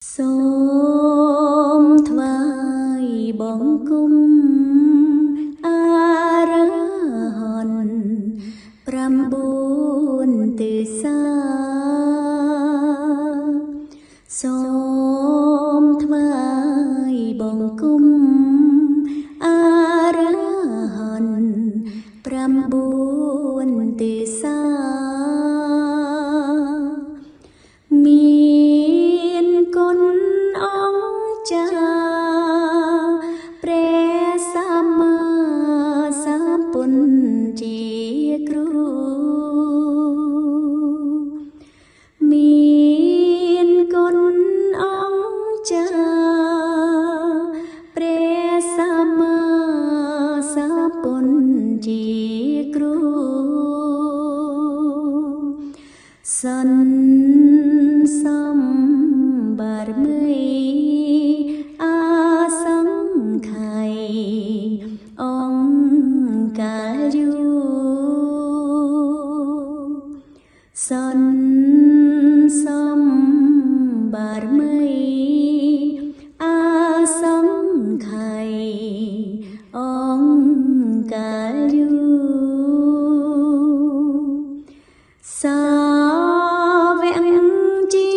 សូមថ្វាយបង្គំអរហន្ត9ទិសាសូមថ្វាយបង្គំអរហន្ត9ទិសាមានគុណអង្គចាព្រះសម្មាសម្ពុទ្ធជាគ្រូមានគុណអង្គចាព្រះសម្មាសម្ពុទ្ធជាគ្រូសន្សំបារមីអាសង្ខ័យអង្គកាយូសន្សំបារមីអាសង្ខ័យអង្គកាយូសាវកជា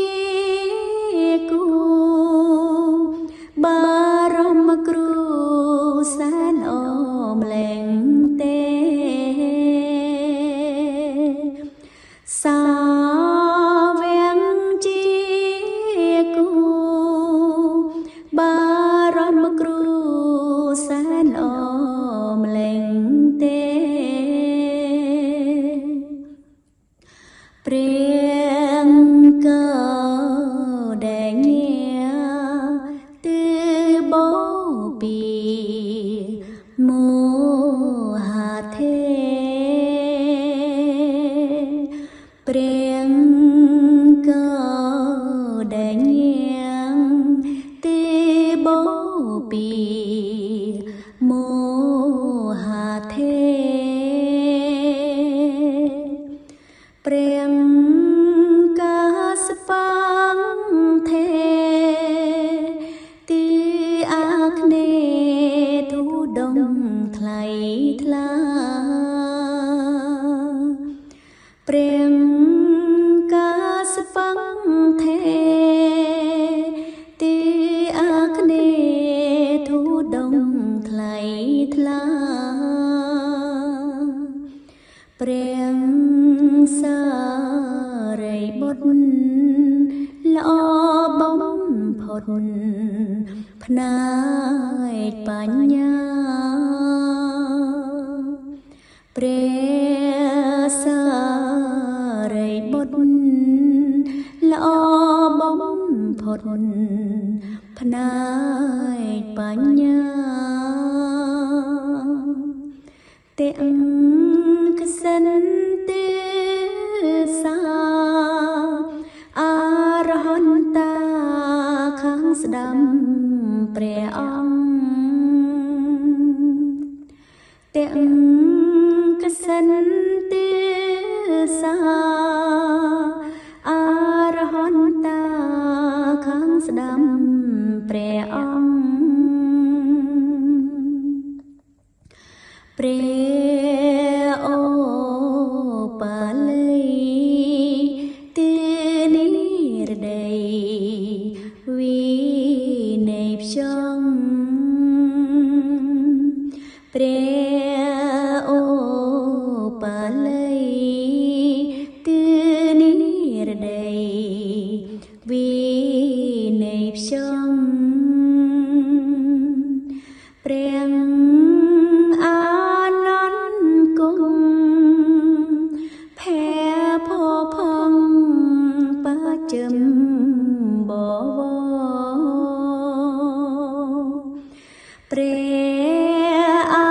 គូបារមគ្រូសែនអមលែងទេសាវកជាគូបារមគ្រូសែនអមលែងទេព្រះក៏ដែលញាទិបោពីមោហថេព្រះក៏ដែលញាទិបោពីមោហថេព្រះកាសបង្ថេទីអាគ្នេទូដងថ្លៃថ្លាព្រះកាសបង្ថេទីអាគ្នេទូដងថ្លៃថ្លាព្រះសារីបុត្រល្អបំផុតផ្នែកបញ្ញាព្រះសារីបុត្រល្អបំផុតផ្នែកបញ្ញាទាំងកសិនទេសាអរហន្តាខាងស្ដាំព្រះអង្គទាំងកសិនទេសាអរហន្តាខាងស្ដាំព្រះអង្គព្រះអូបាលីទីនិរដីវិន័យផ្ចង់ព្រះអូបាលីទីនិរដីវិន័យផ្ចង់ព្រះអានន្ទគង់ភែផផងបចិមបវព្រះអា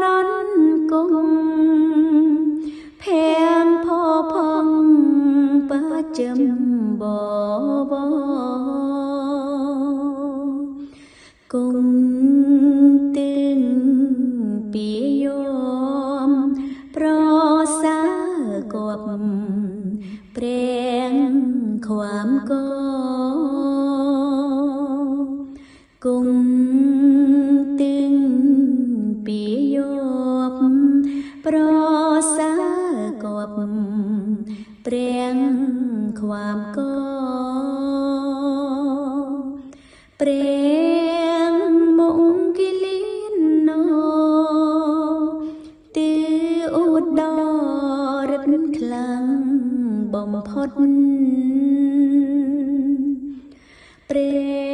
នន្ទគង់ភែផផងបចិមបវគង់ទឹងពីយមប្រសាគប់ព្រះความក៏ គង់ទឹងពីយប់ប្រសើរគប់ព្រះความកព្រះមុងគិលៀនណោទិឧត្តររិទ្ធខ្លាំងបំផុតព្រះ